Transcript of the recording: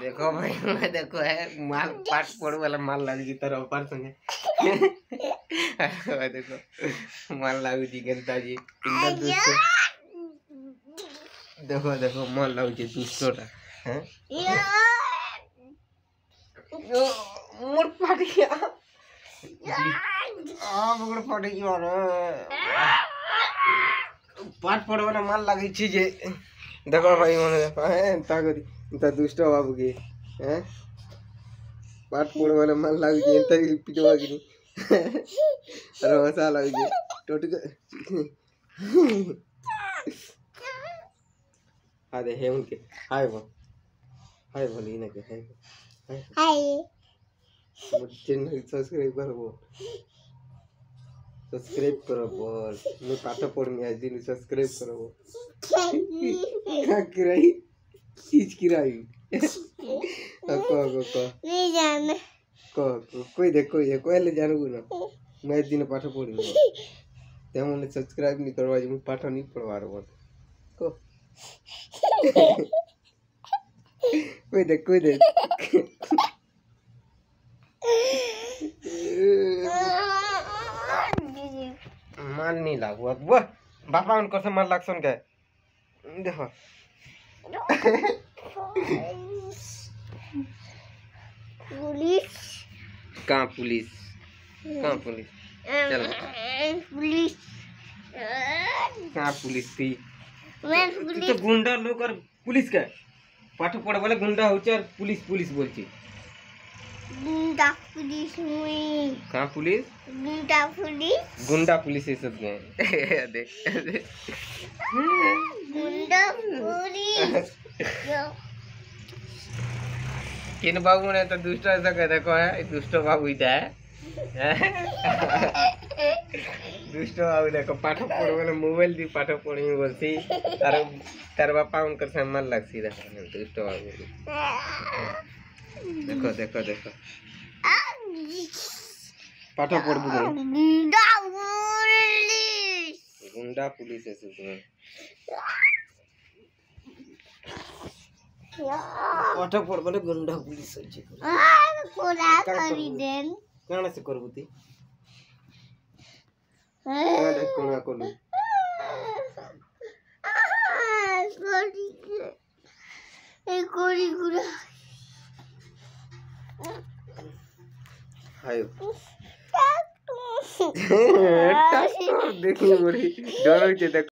देखो भाई मैं देखो है माल पाठ पड़ वाला माल लाग जी तरह ऊपर संगे देखो माल लाग जी गंता जी इंदा दोस्तों देखो देखो माल लाग जी दोस्तों हैं मोर फाट गया मोर फाट गया रे पाठ पड़ वाला माल लाग छी जे देखो भाई मने देखो हैं ता करी ता दुष्ट बाबू के हैं पाठ पड़ वाला माल लाग जे ता पिटवा की अरे हंसा लाग जे टोट आ दे हे उनके हाय बोली ना के हाय हाय चैनल सब्सक्राइब करो बोल मैं पाठ पढ़मी आज दिन सब्सक्राइब करो क्या किराई चीज किराई को नहीं जाने को कोई दे ले जानू ना मैं दिन पाठ पढ़मी ते हमने सब्सक्राइब नहीं करवा मैं पाठ नहीं पढ़वा रहा को कोई दे माल नहीं लागू वो बापा उनको से माल लाग सुन के देखो पुलिस कहाँ पुलिस चलो पुलिस कहाँ पुलिस थी तू तो गुंडा लोग और पुलिस का पाठ पढ़ वाले गुंडा हो और पुलिस बोलती गुंडा पुलिस में कहाँ पुलिस गुंडा पुलिस ये सब में देख गुंडा पुलिस किन बाबू ने तो दुष्ट ऐसा कह देखो है दुष्ट बाबू इधर है दुष्ट बाबू देखो पाठ पढ़ वाले मोबाइल दी पाठ पढ़ी बोलती तार बापा उनकर सम्मान लगती देखो दुष्ट बाबू देखो पाठ पढ़ गुंडा पुलिस है सुन पाठ पढ़ वाले गुंडा पुलिस है जी कोला करी देन काना से करबुती काना कोना कोलू कोरी गुरा हाय देखिए बड़ी डर